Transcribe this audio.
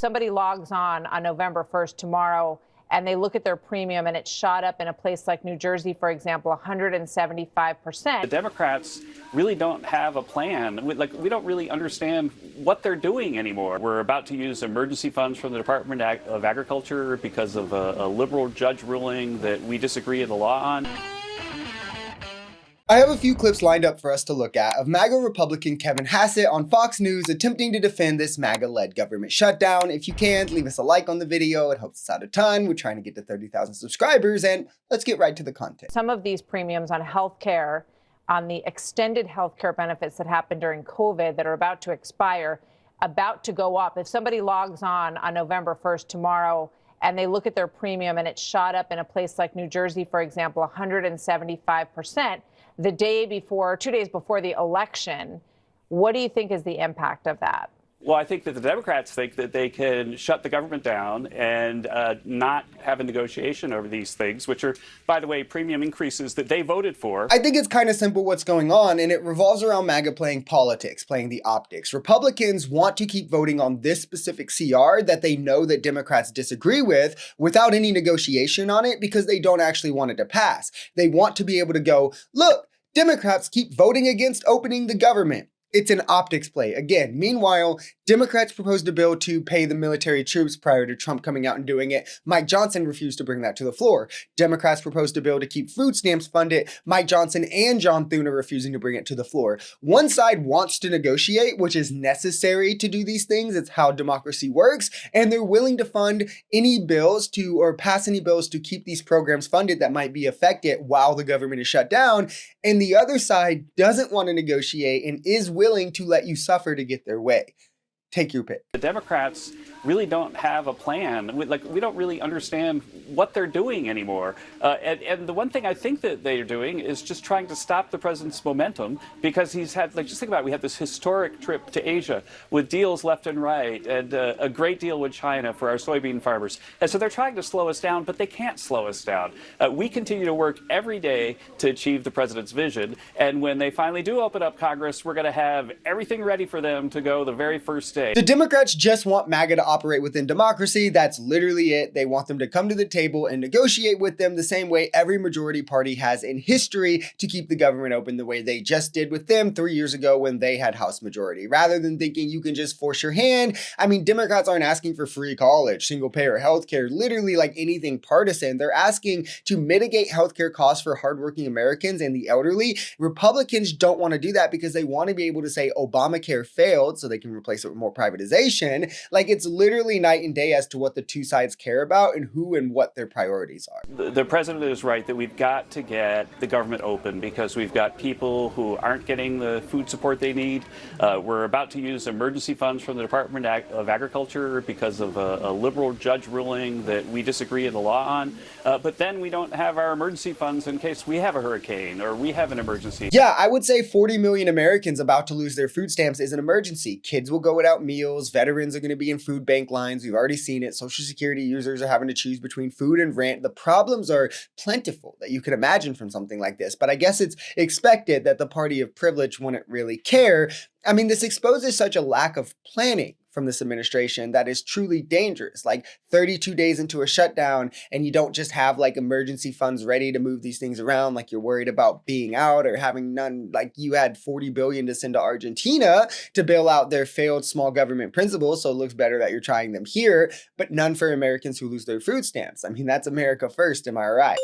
Somebody logs on November 1st tomorrow and they look at their premium and it's shot up in a place like New Jersey, for example, 175%. The Democrats really don't have a plan. We don't really understand what they're doing anymore. We're about to use emergency funds from the Department of Agriculture because of a liberal judge ruling that we disagree in the law on. I have a few clips lined up for us to look at of MAGA Republican Kevin Hassett on Fox News attempting to defend this MAGA-led government shutdown. If you can, leave us a like on the video. It helps us out a ton. We're trying to get to 30,000 subscribers, and let's get right to the content. Some of these premiums on healthcare, on the extended healthcare benefits that happened during COVID that are about to expire, about to go up. If somebody logs on November 1st tomorrow and they look at their premium and it's shot up in a place like New Jersey, for example, 175%, the day before, 2 days before the election, what do you think is the impact of that? Well, I think that the Democrats think that they can shut the government down and not have a negotiation over these things, which are, by the way, premium increases that they voted for. I think it's kind of simple what's going on, and it revolves around MAGA playing politics, playing the optics. Republicans want to keep voting on this specific CR that they know that Democrats disagree with without any negotiation on it because they don't actually want it to pass. They want to be able to go, look, Democrats keep voting against opening the government. It's an optics play. Again, meanwhile, Democrats proposed a bill to pay the military troops prior to Trump coming out and doing it. Mike Johnson refused to bring that to the floor. Democrats proposed a bill to keep food stamps funded. Mike Johnson and John Thune are refusing to bring it to the floor. One side wants to negotiate, which is necessary to do these things. It's how democracy works. And they're willing to fund any bills or pass any bills to keep these programs funded that might be affected while the government is shut down. And the other side doesn't want to negotiate and is willing to let you suffer to get their way. Take your pick. The Democrats really don't have a plan. We don't really understand what they're doing anymore. And the one thing I think that they're doing is just trying to stop the president's momentum because he's had, just think about it, we had this historic trip to Asia with deals left and right and a great deal with China for our soybean farmers. And so they're trying to slow us down, but they can't slow us down. We continue to work every day to achieve the president's vision. And when they finally do open up Congress, we're going to have everything ready for them to go the very first day. The Democrats just want MAGA to operate within democracy. That's literally it. They want them to come to the table and negotiate with them the same way every majority party has in history to keep the government open the way they just did with them 3 years ago when they had House majority. Rather than thinking you can just force your hand. I mean, Democrats aren't asking for free college, single payer healthcare, literally like anything partisan. They're asking to mitigate healthcare costs for hardworking Americans and the elderly. Republicans don't want to do that because they want to be able to say Obamacare failed so they can replace it with more privatization. Like, it's literally night and day as to what the two sides care about and who and what their priorities are. The president is right that we've got to get the government open because we've got people who aren't getting the food support they need. We're about to use emergency funds from the Department of Agriculture because of a liberal judge ruling that we disagree in the law on. But then we don't have our emergency funds in case we have a hurricane or we have an emergency. Yeah, I would say 40 million Americans about to lose their food stamps is an emergency. Kids will go without meals. Veterans are going to be in food bank lines. We've already seen it. Social Security users are having to choose between food and rent. The problems are plentiful that you could imagine from something like this. But I guess it's expected that the party of privilege wouldn't really care. I mean, this exposes such a lack of planning from this administration that is truly dangerous. Like 32 days into a shutdown and you don't just have like emergency funds ready to move these things around like you're worried about being out or having none. Like you had 40 billion to send to Argentina to bail out their failed small government principles. So it looks better that you're trying them here, but none for Americans who lose their food stamps. I mean, that's America first. Am I right?